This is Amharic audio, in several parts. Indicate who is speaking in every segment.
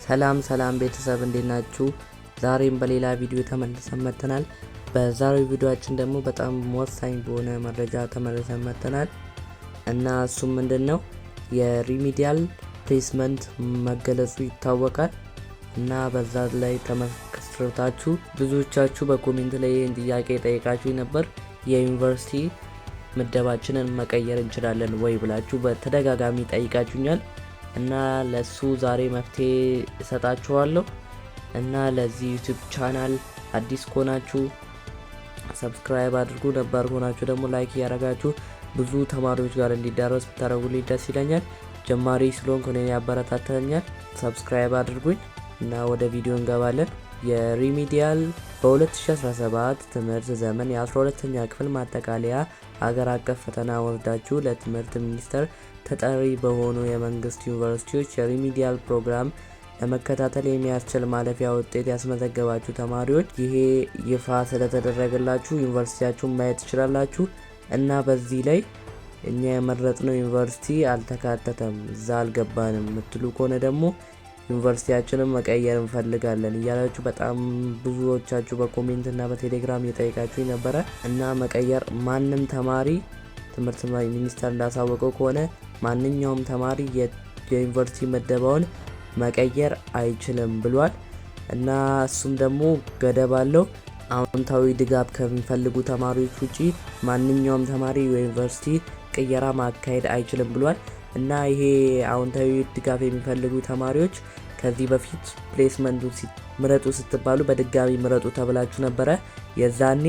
Speaker 1: ሰላም ቤተሰብ እንዴት ናችሁ? ዛሬም በሌላ ቪዲዮ ተመልሰን መጥተናል። በዛሬው ቪዲዮአችን ደግሞ በጣም ወሳኝ በሆነ መረጃ ተመልሰን መጥተናል እና እሱም ምንድነው የሪሚዲያል ፕሌስመንት መገለጹ ይታወቃል እና በዛ ላይ ተመልክታችሁ ብዙዎቻችሁ በኮሜንት ላይ ጥያቄ ጠይቃችሁ ነበር። የዩኒቨርሲቲ ምደባችንን መቀየር እንችላለን ወይ ብላችሁ በተደጋጋሚ ጠይቃችሁኛል እና ለሱ ዛሬ መፍትሄ እሰጣችኋለሁ። እና ለዚህ ዩቲዩብ ቻናል አዲስ ከሆናችሁ ሰብስክራይብ አድርጉ፣ ነባር ከሆናችሁ ደግሞ ላይክ ያደርጋችሁ ብዙ ተማሪዎች ጋር እንዲዳረስ ብታደርጉልኝ ደስ ይለኛል። ጀማሪ ስለሆንኩ እኔን ያበረታታኛል። ሰብስክራይብ አድርጉኝ እና ወደ ቪዲዮ እንገባለን። የሪሚዲያል በ2017 ትምህርት ዘመን የ12ኛ ክፍል ማጠቃለያ ሀገር አቀፍ ፈተና ወስዳችሁ ለትምህርት ሚኒስቴር ተጠሪ በሆኑ የመንግስት ዩኒቨርሲቲዎች የሪሚዲያል ፕሮግራም ለመከታተል የሚያስችል ማለፊያ ውጤት ያስመዘገባችሁ ተማሪዎች ይሄ ይፋ ስለተደረገላችሁ ዩኒቨርሲቲያችሁን ማየት ትችላላችሁ። እና በዚህ ላይ እኛ የመረጥነው ዩኒቨርሲቲ አልተካተተም፣ እዛ አልገባንም የምትሉ ከሆነ ደግሞ ዩኒቨርሲቲያችንን መቀየር እንፈልጋለን እያላችሁ በጣም ብዙዎቻችሁ በኮሜንት እና በቴሌግራም እየጠየቃችሁ ነበረ። እና መቀየር ማንም ተማሪ ትምህርት ሚኒስቴር እንዳሳወቀው ከሆነ ማንኛውም ተማሪ የዩኒቨርሲቲ ምደባውን መቀየር አይችልም ብሏል። እና እሱም ደግሞ ገደብ አለው። አዎንታዊ ድጋፍ ከሚፈልጉ ተማሪዎች ውጪ ማንኛውም ተማሪ የዩኒቨርሲቲ ቅየራ ማካሄድ አይችልም ብሏል። እና ይሄ አዎንታዊ ድጋፍ የሚፈልጉ ተማሪዎች ከዚህ በፊት ፕሌስመንቱ ምረጡ ስትባሉ በድጋሚ ምረጡ ተብላችሁ ነበረ። የዛኔ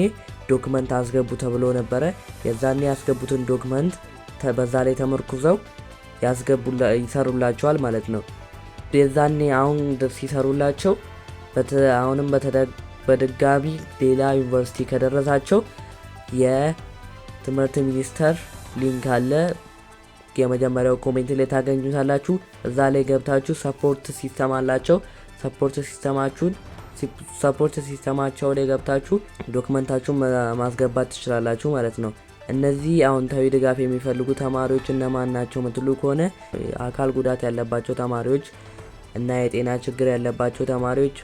Speaker 1: ዶክመንት አስገቡ ተብሎ ነበረ። የዛኔ ያስገቡትን ዶክመንት በዛ ላይ ተመርኩዘው ይሰሩላቸዋል ማለት ነው። የዛኔ አሁን ሲሰሩላቸው አሁንም በድጋሚ ሌላ ዩኒቨርሲቲ ከደረሳቸው የትምህርት ሚኒስቴር ሊንክ አለ፣ የመጀመሪያው ኮሜንት ላይ ታገኙታላችሁ። እዛ ላይ ገብታችሁ ሰፖርት ሲስተም አላቸው። ሰፖርት ሲስተማቸው ላይ ገብታችሁ ዶክመንታችሁን ማስገባት ትችላላችሁ ማለት ነው። እነዚህ አዎንታዊ ድጋፍ የሚፈልጉ ተማሪዎች እነማን ናቸው ምትሉ ከሆነ አካል ጉዳት ያለባቸው ተማሪዎች እና የጤና ችግር ያለባቸው ተማሪዎች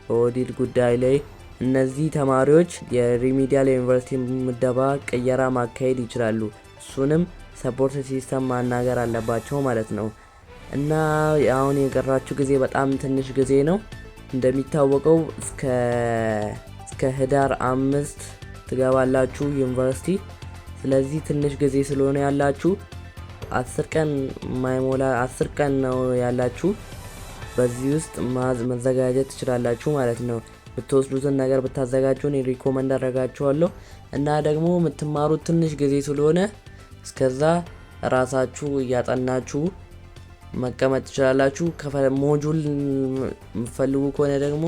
Speaker 1: በኦዲት ጉዳይ ላይ እነዚህ ተማሪዎች የሪሚዲያል ዩኒቨርሲቲ ምደባ ቅየራ ማካሄድ ይችላሉ። እሱንም ሰፖርት ሲስተም ማናገር አለባቸው ማለት ነው። እና አሁን የቀራችሁ ጊዜ በጣም ትንሽ ጊዜ ነው። እንደሚታወቀው እስከ ህዳር 5 ትገባላችሁ ዩኒቨርሲቲ። ስለዚህ ትንሽ ጊዜ ስለሆነ ያላችሁ 10 ቀን ማይሞላ 10 ቀን ነው ያላችሁ። በዚህ ውስጥ መዘጋጀት ትችላላችሁ ማለት ነው። ብትወስዱትን ነገር ብታዘጋጁ እኔ ሪኮመንድ አደርጋችኋለሁ። እና ደግሞ የምትማሩት ትንሽ ጊዜ ስለሆነ እስከዛ ራሳችሁ እያጠናችሁ መቀመጥ ትችላላችሁ። ሞጁል የምትፈልጉ ከሆነ ደግሞ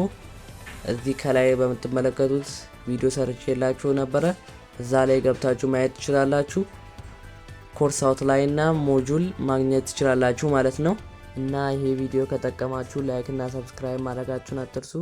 Speaker 1: እዚህ ከላይ በምትመለከቱት ቪዲዮ ሰርቼላችሁ ነበረ። እዛ ላይ ገብታችሁ ማየት ትችላላችሁ። ኮርስ አውትላይን እና ሞጁል ማግኘት ትችላላችሁ ማለት ነው። እና ይሄ ቪዲዮ ከጠቀማችሁ ላይክ እና ሰብስክራይብ ማድረጋችሁን አትርሱ።